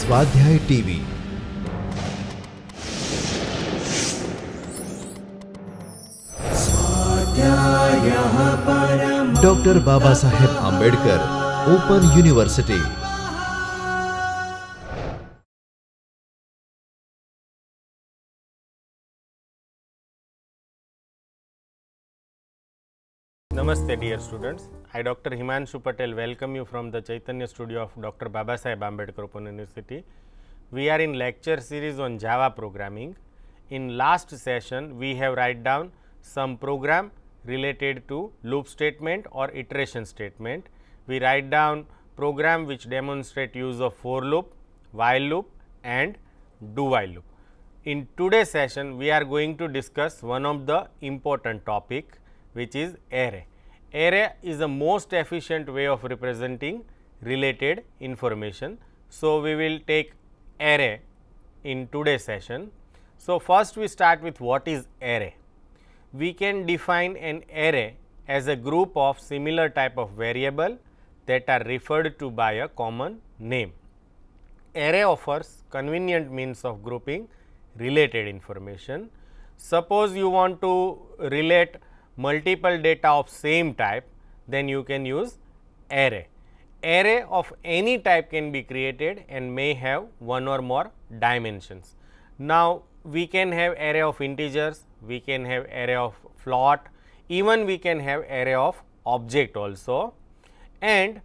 स्वाध्याय TV doctor Baba Saheb Ambedkar open university. Namaste dear students, I Dr. Himanshu Patel welcome you from the Chaitanya studio of Dr. Baba Saheb Ambedkar Open University. We are in lecture series on Java programming. In last session we have write down some program related to loop statement or iteration statement. We write down program which demonstrate use of for loop, while loop and do while loop. In today's session we are going to discuss one of the important topic which is array. Array is the most efficient way of representing related information. So, we will take array in today's session. So, first we start with what is array. We can define an array as a group of similar type of variable that are referred to by a common name. Array offers convenient means of grouping related information. Suppose you want to relate multiple data of same type, then you can use array. Array of any type can be created and may have one or more dimensions. Now, we can have array of integers, we can have array of float, even we can have array of object also. And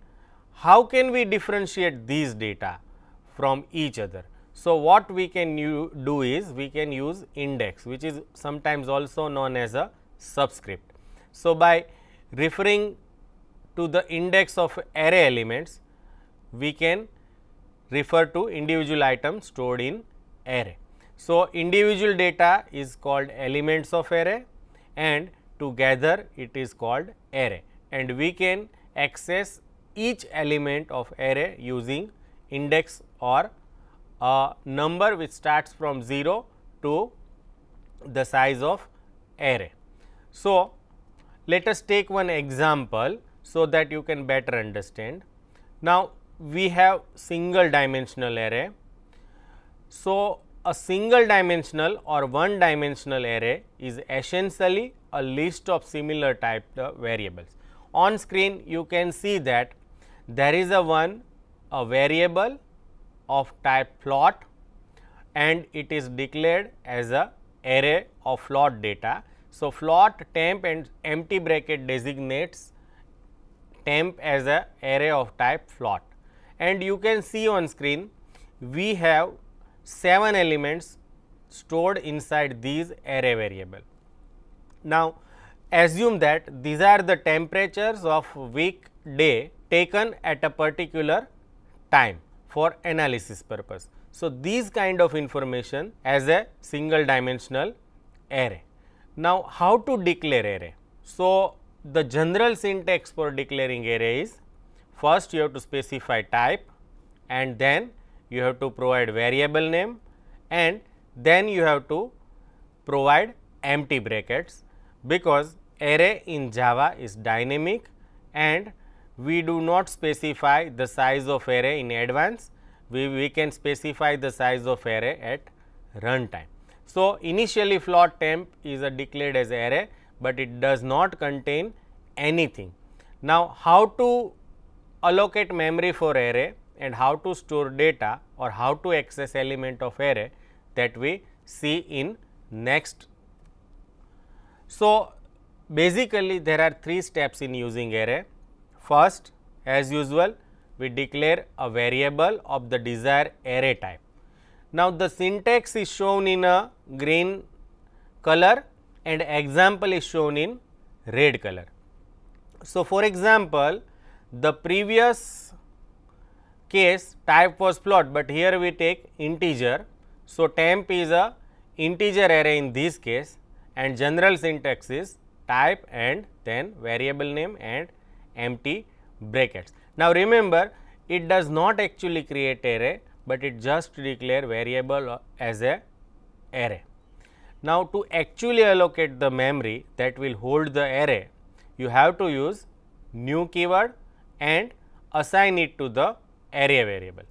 how can we differentiate these data from each other? So, what we can do is we can use index, which is sometimes also known as a subscript. So, by referring to the index of array elements, we can refer to individual items stored in array. So, individual data is called elements of array and together it is called array, and we can access each element of array using index or a number which starts from 0 to the size of array. So, let us take one example so that you can better understand. Now, we have single dimensional array. So, a single dimensional or one dimensional array is essentially a list of similar type variables. On screen you can see that there is a variable of type float and it is declared as a array of float data. So, float temp and empty bracket designates temp as a array of type float, and you can see on screen we have 7 elements stored inside these array variable. Now, assume that these are the temperatures of week day taken at a particular time for analysis purpose. So, these kind of information as a single dimensional array. Now, how to declare array? So, the general syntax for declaring array is first you have to specify type and then you have to provide variable name and then you have to provide empty brackets, because array in Java is dynamic and we do not specify the size of array in advance, we can specify the size of array at runtime. So, initially float temp is declared as array, but it does not contain anything. Now, how to allocate memory for array and how to store data or how to access element of array, that we see in next. So, basically there are 3 steps in using array. First, as usual, we declare a variable of the desired array type. Now, the syntax is shown in a green color and example is shown in red color. So, for example, the previous case type was float, but here we take integer. So, temp is a integer array in this case and general syntax is type and then variable name and empty brackets. Now, remember it does not actually create array, but it just declare variable as a array. Now, to actually allocate the memory that will hold the array, you have to use new keyword and assign it to the array variable.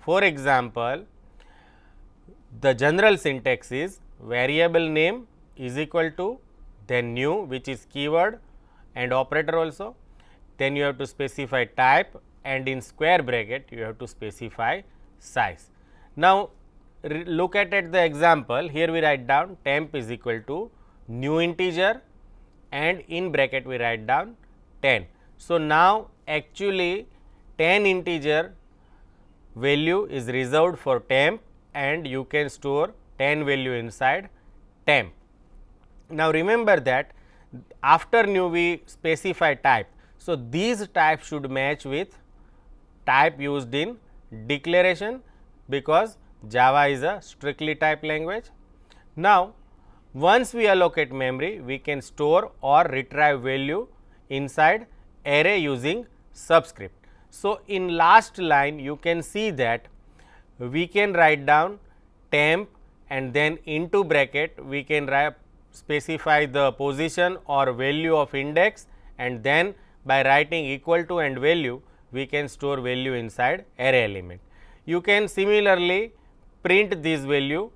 For example, the general syntax is variable name is equal to then new, which is keyword and operator also, then you have to specify type, and in square bracket you have to specify size. Now, look at the example. Here we write down temp is equal to new integer and in bracket we write down 10. So, now actually 10 integer value is reserved for temp and you can store 10 value inside temp. Now, remember that after new we specify type. So, these types should match with type used in declaration, because Java is a strictly typed language. Now, once we allocate memory, we can store or retrieve value inside array using subscript. So, in last line you can see that we can write down temp and then into bracket we can specify the position or value of index, and then by writing equal to and value we can store value inside array element. You can similarly print this value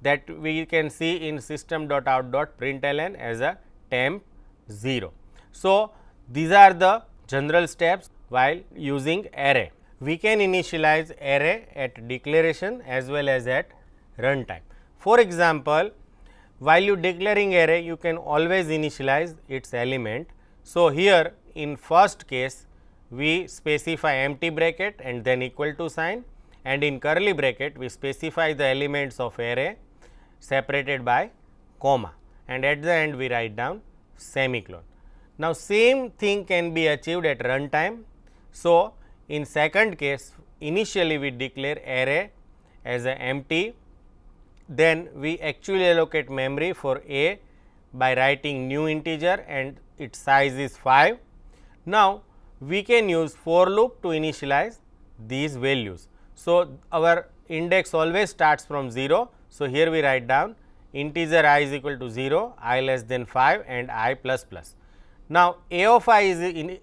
that we can see in system.out.println as a temp 0. So, these are the general steps while using array. We can initialize array at declaration as well as at runtime. For example, while you declaring array, you can always initialize its element. So, here in first case we specify empty bracket and then equal to sign, and in curly bracket we specify the elements of array separated by comma, and at the end we write down semicolon. Now, same thing can be achieved at runtime. So, in second case initially we declare array as a empty, then we actually allocate memory for A by writing new integer and its size is 5. Now, we can use for loop to initialize these values. So, our index always starts from 0. So, here we write down integer I is equal to 0, I less than 5 and I plus plus. Now, A of I is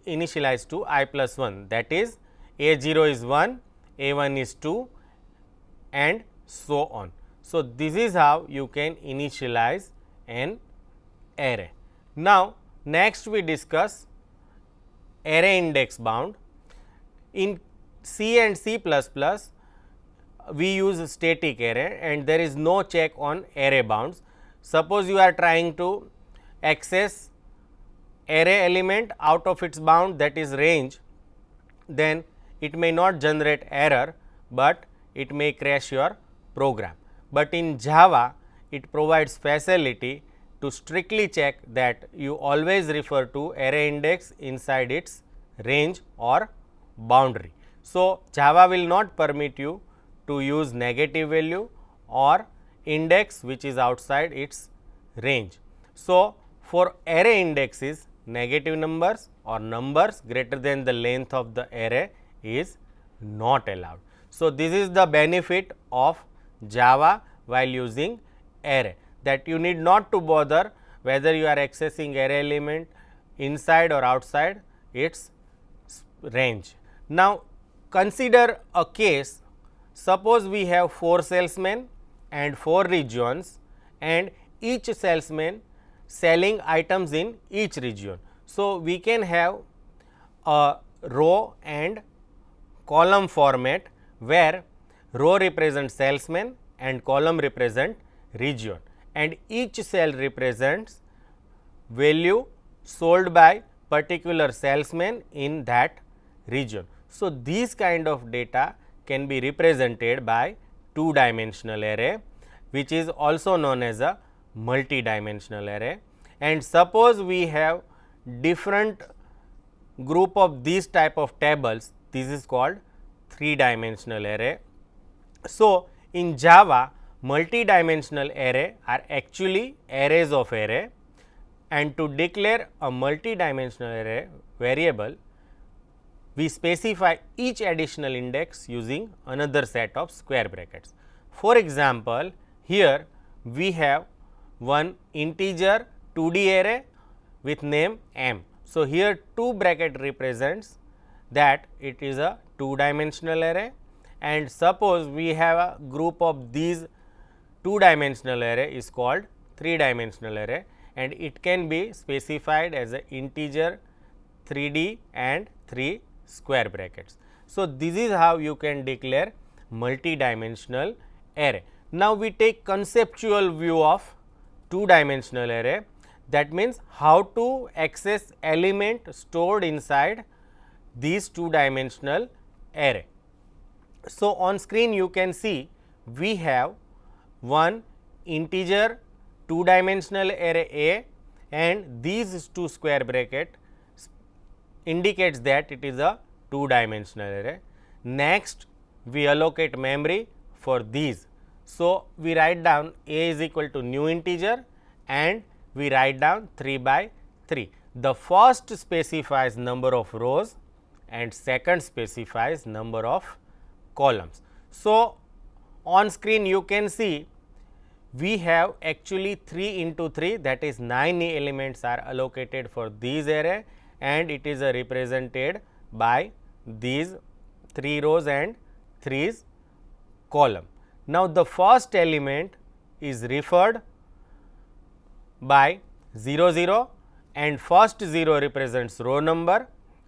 initialized to I plus 1, that is A 0 is 1, A 1 is 2 and so on. So, this is how you can initialize an array. Now, next we discuss array index bound. In C and C++, we use static array and there is no check on array bounds. Suppose you are trying to access array element out of its bound, that is range, then it may not generate error, but it may crash your program. But in Java, it provides facility to strictly check that you always refer to array index inside its range or boundary. So, Java will not permit you to use negative value or index which is outside its range. So, for array indexes, negative numbers or numbers greater than the length of the array is not allowed. So, this is the benefit of Java while using array, that you need not to bother whether you are accessing array element inside or outside its range. Now, consider a case, suppose we have 4 salesmen and 4 regions and each salesman selling items in each region. So, we can have a row and column format where row represents salesman and column represent region, and each cell represents value sold by particular salesman in that region. So, these kind of data can be represented by 2-dimensional array, which is also known as a multi-dimensional array. And suppose we have different group of these type of tables, this is called 3-dimensional array. So, in Java, multi-dimensional array are actually arrays of array, and to declare a multi-dimensional array variable, we specify each additional index using another set of square brackets. For example, here we have one integer 2D array with name m. So, here 2 bracket represents that it is a 2-dimensional array, and suppose we have a group of these two-dimensional array is called three-dimensional array, and it can be specified as an integer 3D and 3 square brackets. So, this is how you can declare multi-dimensional array. Now, we take conceptual view of two-dimensional array, that means how to access element stored inside these two-dimensional array. So, on screen you can see we have one integer two-dimensional array A, and these two square bracket indicates that it is a two-dimensional array. Next, we allocate memory for these. So, we write down A is equal to new integer and we write down 3 by 3. The first specifies number of rows and second specifies number of columns. So, on screen you can see we have actually 3 into 3, that is 9 elements are allocated for these array, and it is represented by these 3 rows and 3 column. Now, the first element is referred by 0 0, and first 0 represents row number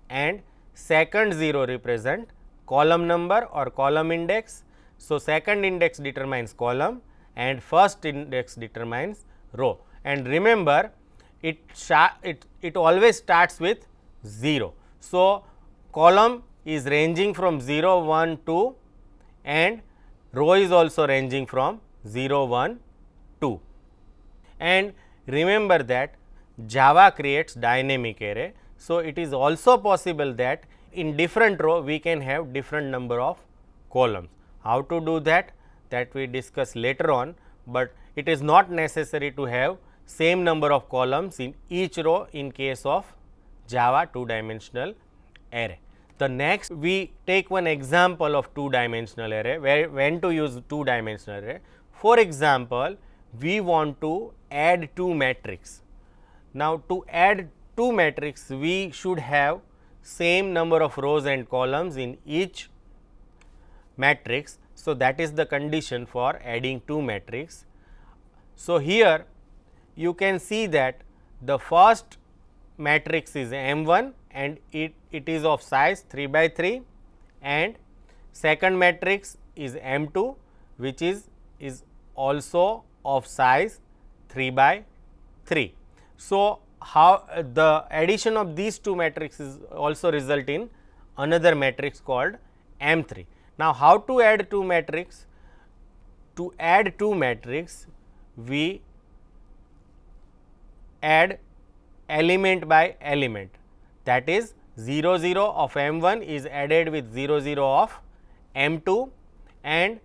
and second 0 represent column number or column index. So, second index determines column and first index determines row, and remember it always starts with 0. So, column is ranging from 0 1 2 and row is also ranging from 0 1 2. And remember that Java creates dynamic array. So, it is also possible that in different row we can have different number of columns. How to do that? That we discuss later on, but it is not necessary to have same number of columns in each row in case of Java two-dimensional array. The next we take one example of two-dimensional array, where when to use two-dimensional array. For example, we want to add two matrix. Now, to add two matrix we should have same number of rows and columns in each matrix. So, that is the condition for adding two matrix. So, here you can see that the first matrix is M1 and it is of size 3 by 3, and second matrix is M2 which is also of size 3 by 3. So, how the addition of these two matrices also result in another matrix called M3. Now, how to add two matrix? To add two matrix, we add element by element, that is 0 0 of M1 is added with 0 0 of M2, and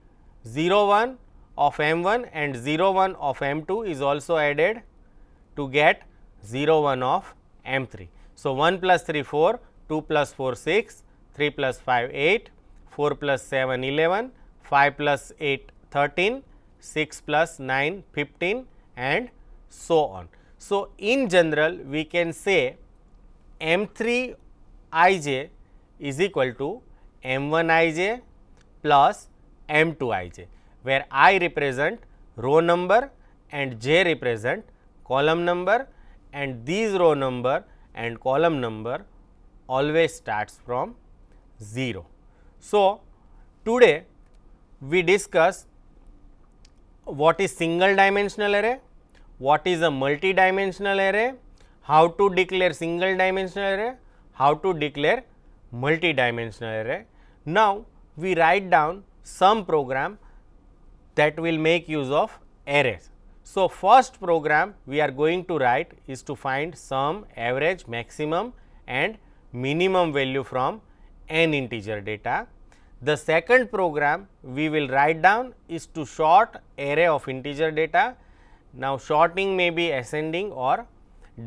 0 1 of M1 and 0 1 of M2 is also added to get 0 1 of M3. So, 1 plus 3 4, 2 plus 4 6, 3 plus 5 8, 4 plus 7 11, 5 plus 8 13, 6 plus 9 15 and so on. So, in general we can say M3 ij is equal to M1 ij plus M2 ij, where I represent row number and j represent column number, and these row number and column number always starts from 0. So, today we discuss what is single dimensional array, what is a multi-dimensional array, how to declare single dimensional array, how to declare multi-dimensional array. Now, we write down some program that will make use of arrays. So, first program we are going to write is to find sum, average, maximum and minimum value from n integer data. The second program we will write down is to sort array of integer data. Now, sorting may be ascending or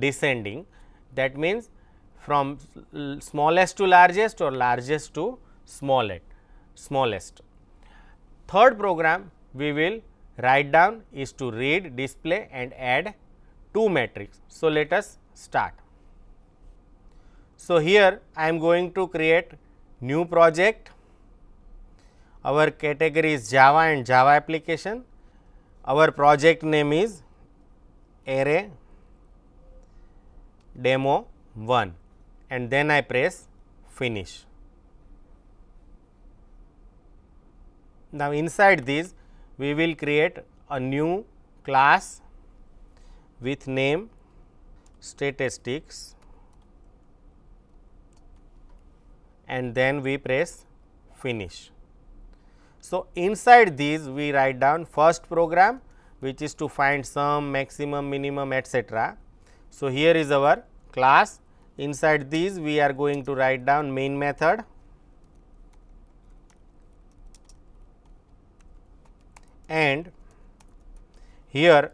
descending, that means from smallest to largest or largest to smallest. Third program we will write down is to read, display and add two matrix. So, let us start. So, here I am going to create new project. Our category is Java and Java application. Our project name is array demo 1 and then I press finish. Now, inside this we will create a new class with name statistics and then we press finish. So, inside these we write down first program which is to find sum, maximum, minimum, etc. So, here is our class. Inside these we are going to write down main method and here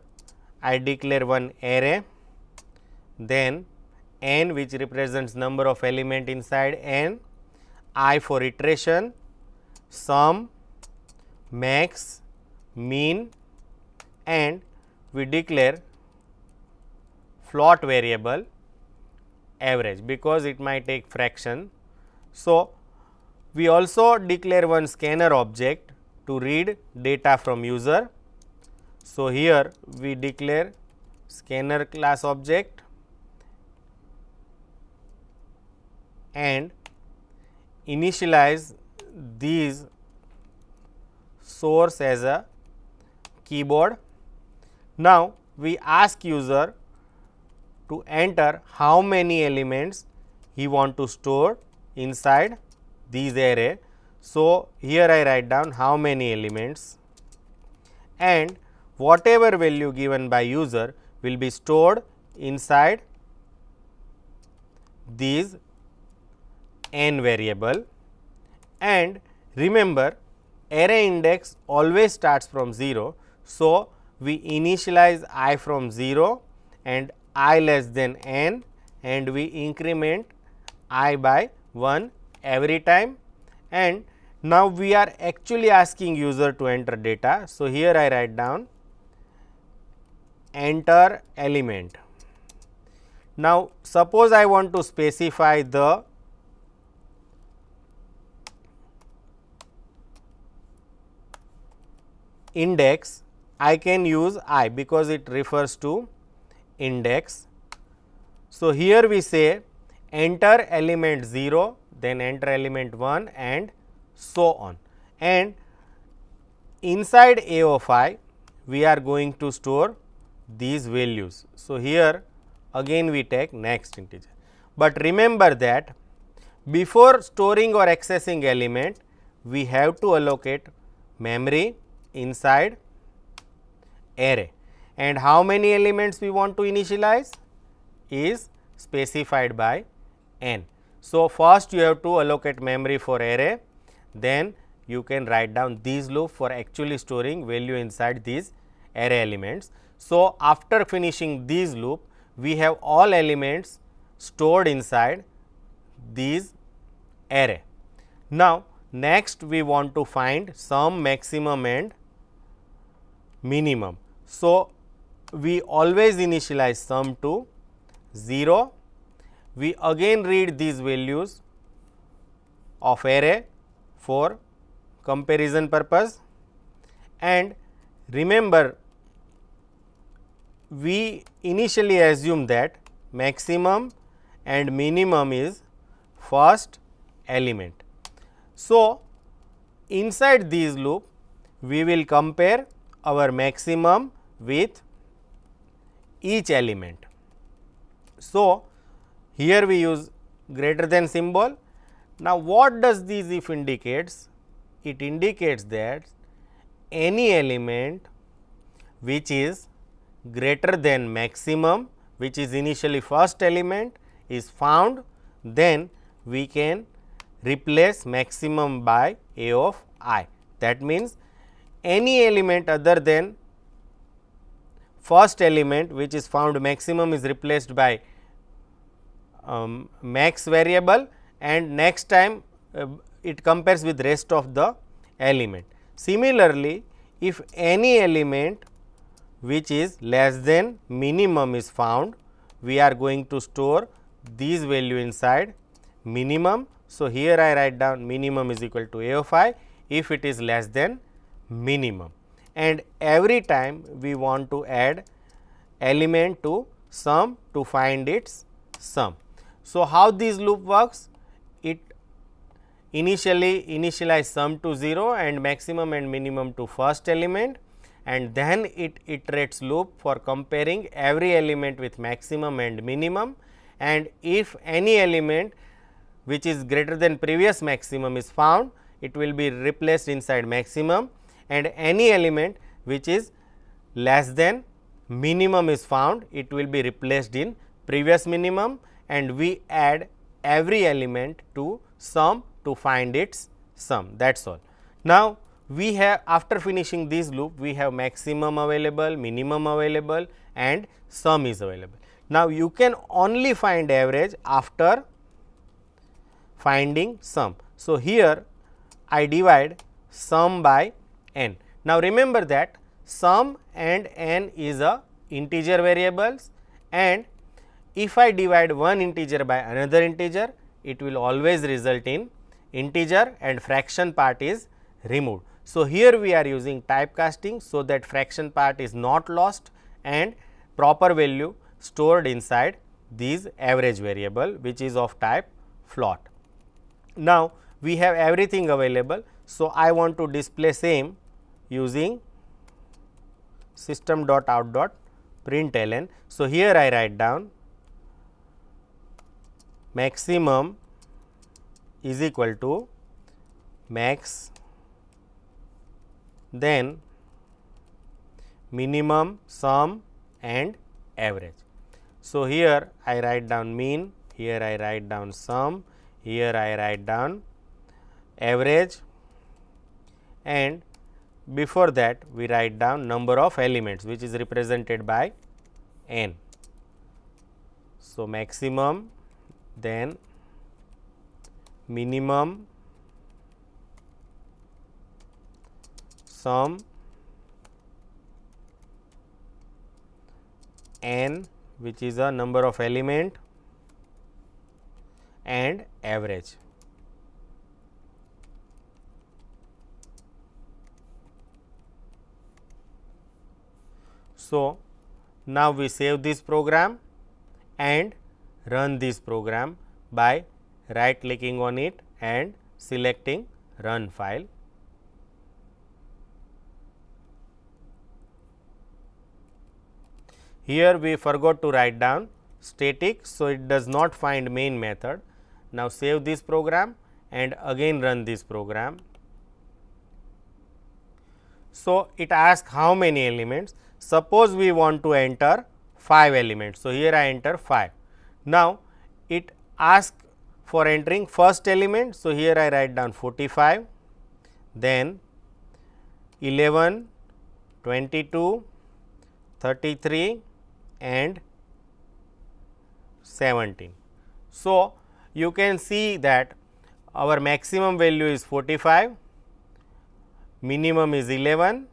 I declare one array, then n which represents number of element inside n, I for iteration, sum, max, mean and we declare float variable average because it might take fraction. So, we also declare one scanner object to read data from user. So, here we declare scanner class object and initialize these source as a keyboard. Now, we ask user to enter how many elements he want to store inside these array. So, here I write down how many elements and whatever value given by user will be stored inside these n variable. And remember, array index always starts from 0. So, we initialize I from 0 and I less than n and we increment I by 1 every time. And now, we are actually asking user to enter data. So, here I write down enter element. Now, suppose I want to specify the index, I can use I because it refers to index. So, here we say enter element 0, then enter element 1 and so on, and inside A of I we are going to store these values. So, here again we take next integer, but remember that before storing or accessing element we have to allocate memory inside array, and how many elements we want to initialize is specified by n. So, first you have to allocate memory for array, then you can write down these loop for actually storing value inside these array elements. So, after finishing these loop we have all elements stored inside these array. Now, next we want to find sum, maximum and minimum. So, we always initialize sum to 0. We again read these values of array for comparison purpose, and remember we initially assume that maximum and minimum is first element. So, inside these loop we will compare our maximum with each element. So, here we use greater than symbol. Now, what does this if indicates? It indicates that any element which is greater than maximum, which is initially first element, is found, then we can replace maximum by A of I. That means, any element other than first element which is found maximum is replaced by max variable, and next time it compares with rest of the element. Similarly, if any element which is less than minimum is found, we are going to store these value inside minimum. So, here I write down minimum is equal to A of I. if it is less than minimum, and every time we want to add element to sum to find its sum. So, how this loop works? It initialize sum to 0 and maximum and minimum to first element, and then it iterates loop for comparing every element with maximum and minimum, and if any element which is greater than previous maximum is found, it will be replaced inside maximum, and any element which is less than minimum is found, it will be replaced in previous minimum, and we add every element to sum to find its sum, that is all. Now, we have, after finishing this loop, we have maximum available, minimum available, and sum is available. Now, you can only find average after finding sum. So, here I divide sum by n. Now, remember that sum and n is a integer variables, and if I divide one integer by another integer, it will always result in integer and fraction part is removed. So, here we are using typecasting, so that fraction part is not lost and proper value stored inside these average variable, which is of type float. Now, we have everything available. So, I want to display same using system.out.println. So, here I write down maximum is equal to max, then minimum, sum and average. So, here I write down mean, here I write down sum, here I write down average, and before that we write down number of elements, which is represented by n. So, maximum, then minimum, sum, n, which is a number of element, and average. So, now we save this program and run this program by right clicking on it and selecting run file. Here we forgot to write down static, so it does not find main method. Now, save this program and again run this program. So, it asks how many elements. Suppose we want to enter 5 elements. So, here I enter 5. Now, it asks for entering first element. So, here I write down 45, then 11, 22, 33 and 17. So, you can see that our maximum value is 45, minimum is 11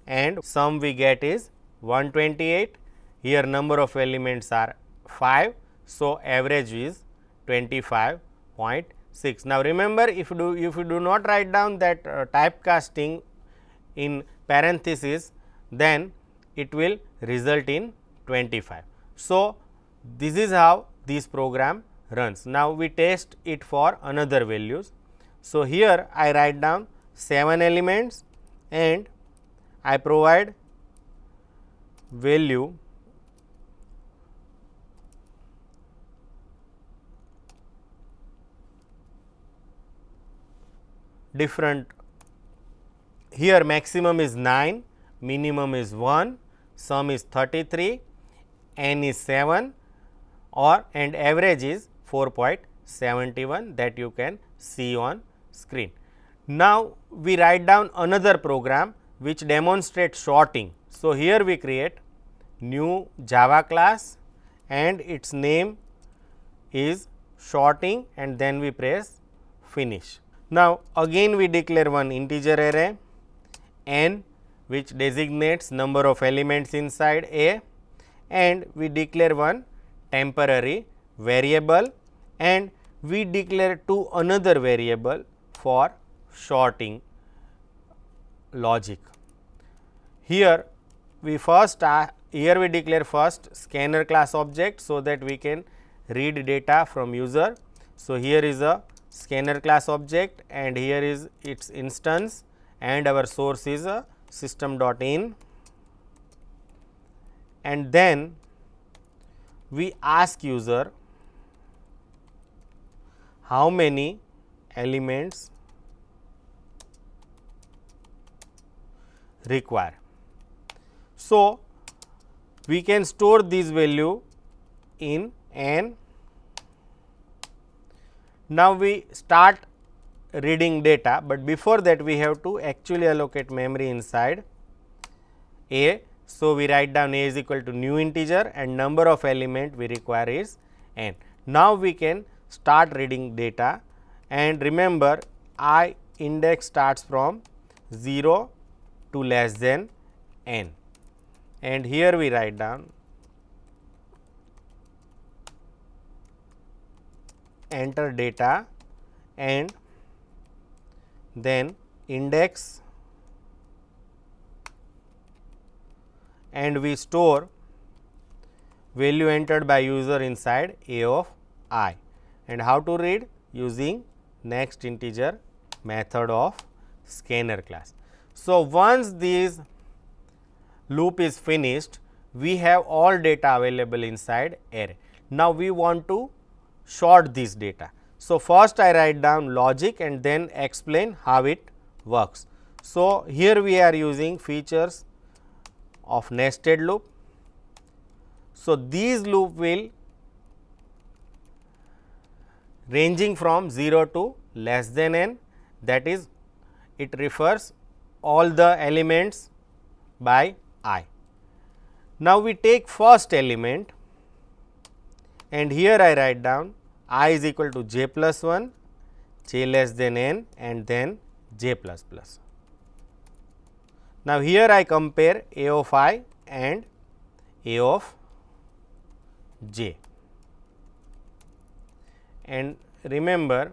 and sum we get is 128. Here number of elements are 5. So, average is 25.6. Now, remember, if you do not write down that typecasting in parenthesis, then it will result in 25. So, this is how this program runs. Now, we test it for another values. So, here I write down 7 elements and I provide value different. Here maximum is 9, minimum is 1, sum is 33, n is 7 and average is 4.71 that you can see on screen. Now, we write down another program which demonstrates sorting. So, here we create new Java class and its name is sorting and then we press finish. Now, again we declare one integer array n which designates number of elements inside A, and we declare one temporary variable and we declare two another variable for sorting logic. Here we declare first scanner class object, so that we can read data from user. So, here is a scanner class object and here is its instance, and our source is a system.in, and then we ask user how many elements require. So, we can store this value in n. Now, we start reading data, but before that we have to actually allocate memory inside A. So, we write down A is equal to new integer and number of element we require is n. Now, we can start reading data, and remember I index starts from 0 to less than n, and here we write down enter data and then index, and we store value entered by user inside A of I, and how to read using next integer method of scanner class. So, once this loop is finished, we have all data available inside array. Now, we want to sort this data. So, first I write down logic and then explain how it works. So, here we are using features of nested loop. So, these loop will ranging from 0 to less than n, that is it refers all the elements by I. Now, we take first element and here I write down I is equal to j plus 1, j less than n and then j plus plus. Now, here I compare A of I and A of j, and remember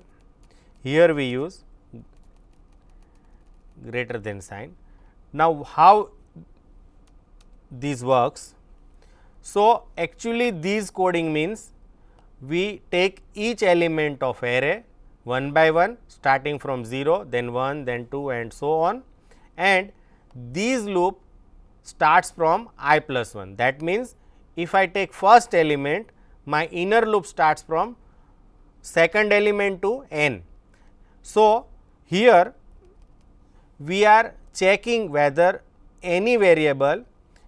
here we use greater than sign. Now, how this works? So, actually this coding means we take each element of array one by one starting from 0, then 1, then 2 and so on, and this loop starts from I plus 1. That means, if I take first element, my inner loop starts from second element to n. So, here we are checking whether any variable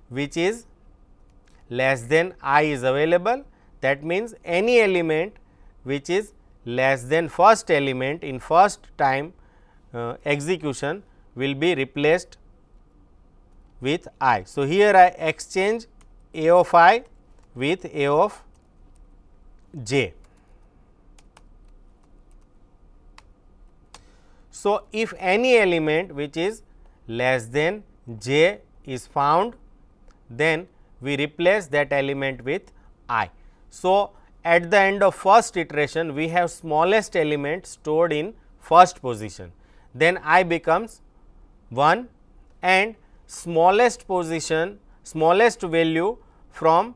which is less than I is available. That means, any element which is less than first element in first time execution will be replaced with I. So, here I exchange A of I with A of j. So, if any element which is less than j is found, then we replace that element with I. So, at the end of first iteration, we have smallest element stored in first position, then I becomes 1 and smallest position, smallest value from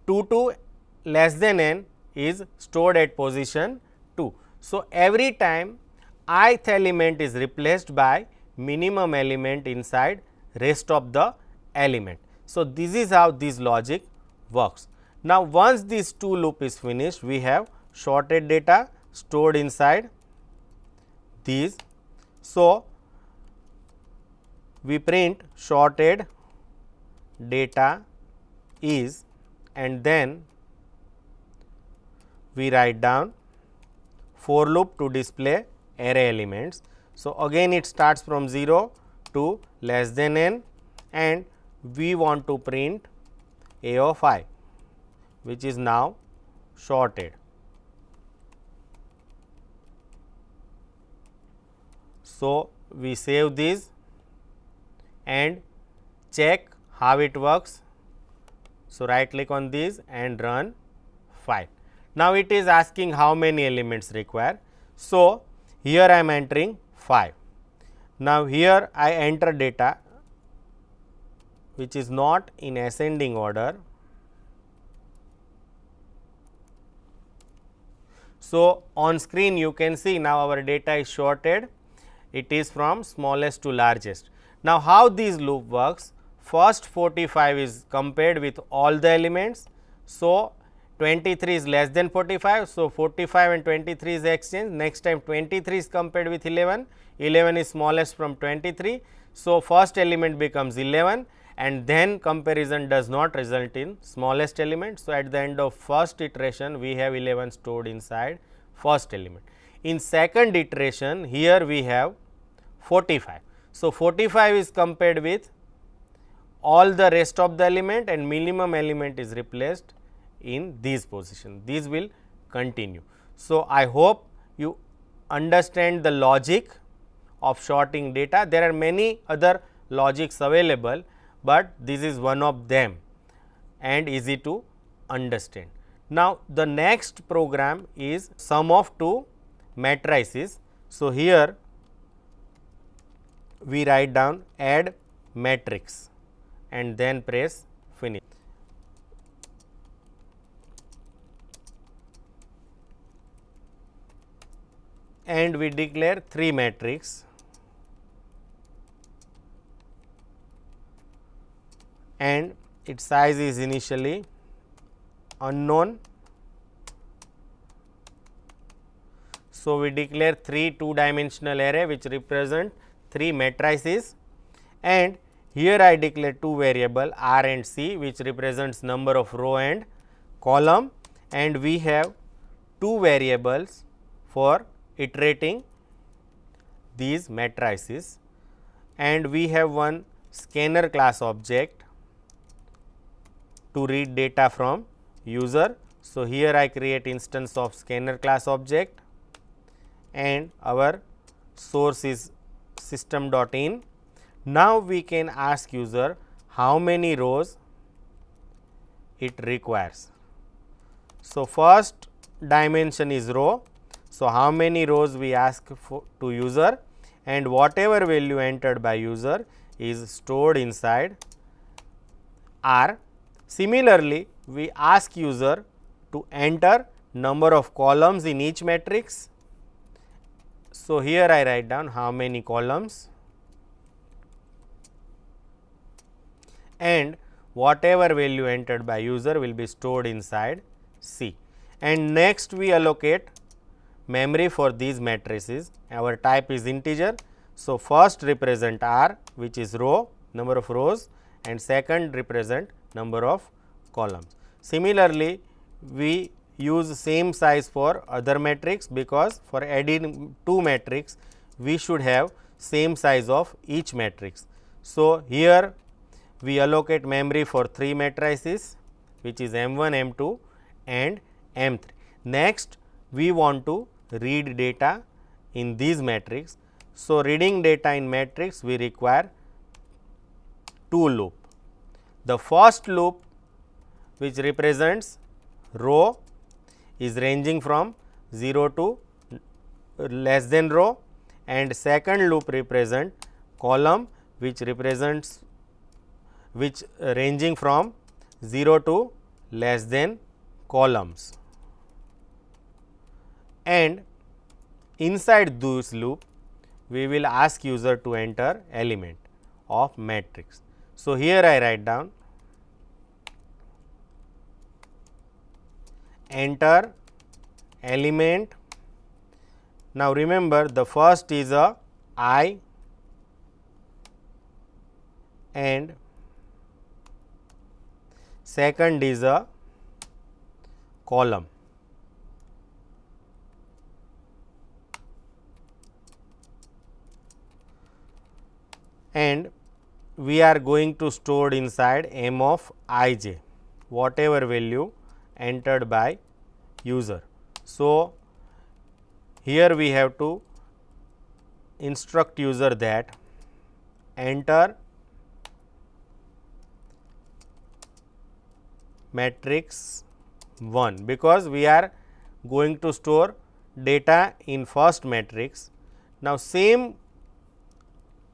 2 to less than n is stored at position 2. So, every time ith element is replaced by minimum element inside rest of the element. So, this is how this logic works. Now, once this 2 loop is finished, we have sorted data stored inside these. So, we print sorted data is, and then we write down for loop to display array elements. So, again it starts from 0 to less than n and we want to print A of I, which is now sorted. So, we save this and check how it works. So, right click on this and run file. Now, it is asking how many elements require. So, here I am entering 5. Now, here I enter data which is not in ascending order. So, on screen you can see now our data is sorted, it is from smallest to largest. Now, how this loop works? First 45 is compared with all the elements. So, 23 is less than 45. So, 45 and 23 is exchanged. Next time 23 is compared with 11, 11 is smallest from 23. So, first element becomes 11 and then comparison does not result in smallest element. So, at the end of first iteration we have 11 stored inside first element. In second iteration here we have 45. So, 45 is compared with all the rest of the element and minimum element is replaced in these position. These will continue. So, I hope you understand the logic of sorting data. There are many other logics available, but this is one of them and easy to understand. Now, the next program is sum of two matrices. So, here we write down add matrix and then press finish. And we declare 3 matrix and its size is initially unknown. So, we declare 3 two-dimensional array which represent 3 matrices, and here I declare 2 variable r and c which represents number of row and column, and we have 2 variables for iterating these matrices, and we have one scanner class object to read data from user. So, here I create instance of scanner class object and our source is system.in. Now, we can ask user how many rows it requires. So, first dimension is row. So, how many rows we ask for to user, and whatever value entered by user is stored inside R. Similarly, we ask user to enter number of columns in each matrix. So, here I write down how many columns, and whatever value entered by user will be stored inside C. And next we allocate memory for these matrices. Our type is integer. So, first represent R which is row, number of rows, and second represent number of columns. Similarly, we use same size for other matrix, because for adding 2 matrix we should have same size of each matrix. So, here we allocate memory for 3 matrices which is M1, M2 and M3. Next, we want to read data in these matrix. So, reading data in matrix we require 2 loop. The first loop which represents row is ranging from 0 to less than row, and second loop represent column which ranging from 0 to less than columns, and inside this loop we will ask user to enter element of matrix. So, here I write down enter element. Now, remember the first is a I and second is a column. And we are going to store inside M of I j whatever value entered by user. So, here we have to instruct user that enter matrix 1, because we are going to store data in first matrix. Now, same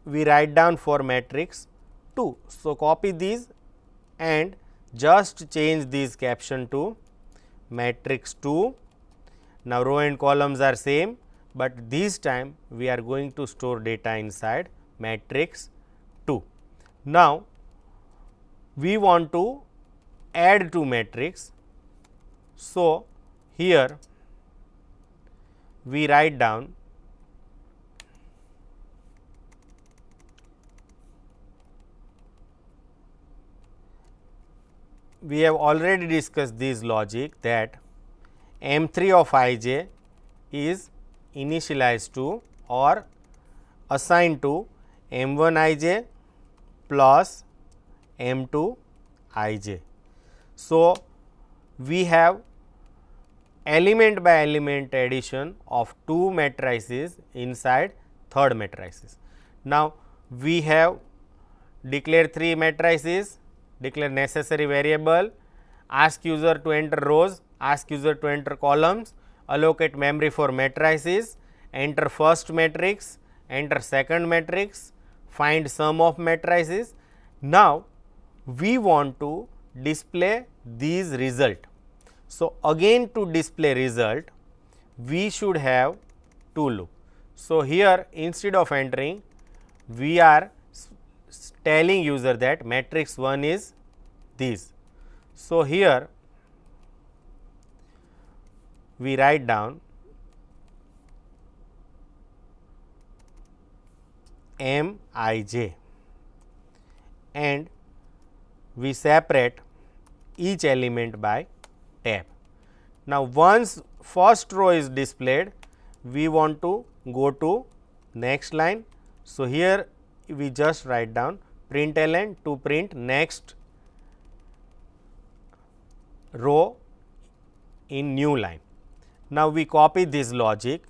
we write down for matrix 2. So, copy these and just change this caption to matrix 2. Now, row and columns are same, but this time we are going to store data inside matrix 2. Now, we want to add to matrix. So, here we write down we have already discussed this logic that M3 of ij is initialized to or assigned to M1 ij plus M2 ij. So, we have element by element addition of two matrices inside third matrices. Now, we have declared three matrices, declare necessary variable, ask user to enter rows, ask user to enter columns, allocate memory for matrices, enter first matrix, enter second matrix, find sum of matrices. Now, we want to display these result. So, again to display result, we should have two loop. So, here instead of entering, we are telling user that matrix 1 is this. So, here we write down M I j and we separate each element by tab. Now, once first row is displayed, we want to go to next line. So, here we just write down println to print next row in new line. Now, we copy this logic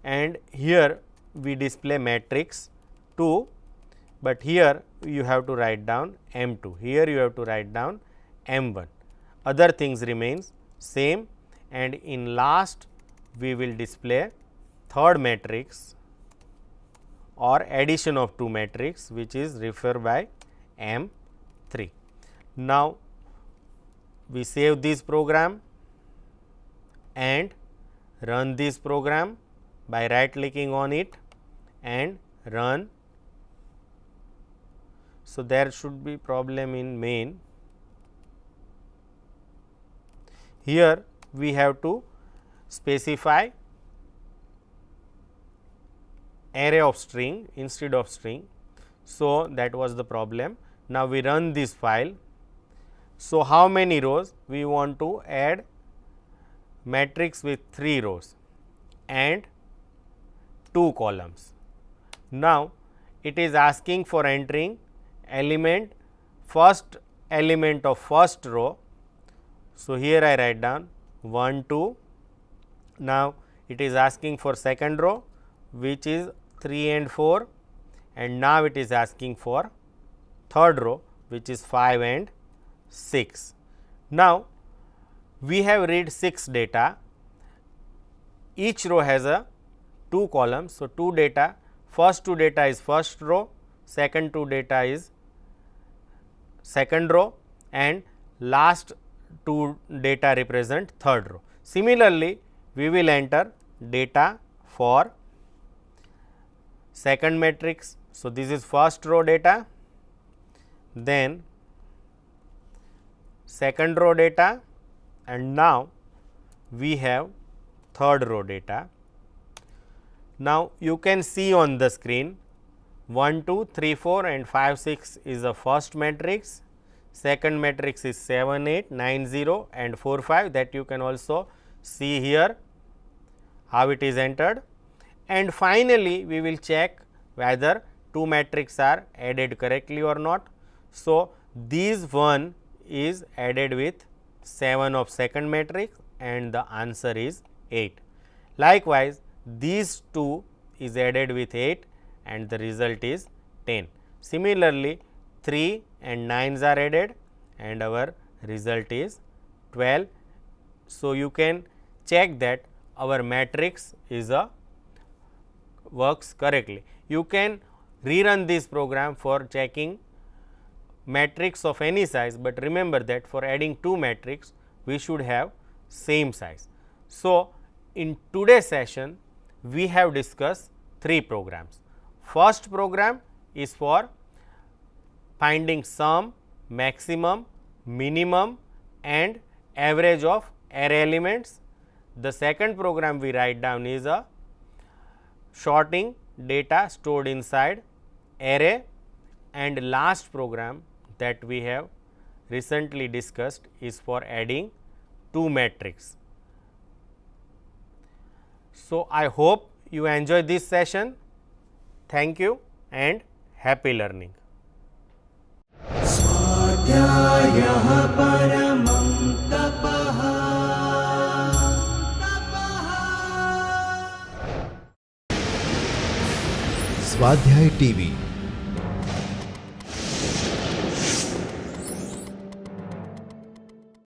and here we display matrix 2, but here you have to write down M2, here you have to write down M1, other things remains same, and in last we will display third matrix or addition of two matrix, which is referred by M3. Now, we save this program and run this program by right clicking on it and run. So, there should be problem in main. Here we have to specify array of string instead of string. So, that was the problem. Now, we run this file. So, how many rows? We want to add matrix with 3 rows and 2 columns. Now, it is asking for entering element first element of first row. So, here I write down 1 2. Now, it is asking for second row, which is 3 and 4, and now it is asking for third row, which is 5 and 6. Now, we have read 6 data, each row has a 2 columns. So, 2 data, first 2 data is first row, second 2 data is second row, and last 2 data represent third row. Similarly, we will enter data for second matrix. So, this is first row data, then second row data, and now we have third row data. Now, you can see on the screen 1 2 3 4 and 5 6 is the first matrix, second matrix is 7 8 9 0 and 4 5, that you can also see here how it is entered, and finally, we will check whether two matrices are added correctly or not. So, these one is added with 7 of second matrix and the answer is 8. Likewise, these two is added with 8 and the result is 10. Similarly, 3 and 9s are added and our result is 12. So, you can check that our matrix is a works correctly. You can rerun this program for checking matrix of any size, but remember that for adding two matrix we should have same size. So, in today's session we have discussed three programs. First program is for finding sum, maximum, minimum and average of array elements. The second program we write down is a sorting data stored inside array, and last program that we have recently discussed is for adding two matrix. So, I hope you enjoy this session. Thank you and happy learning. स्वाध्याय TV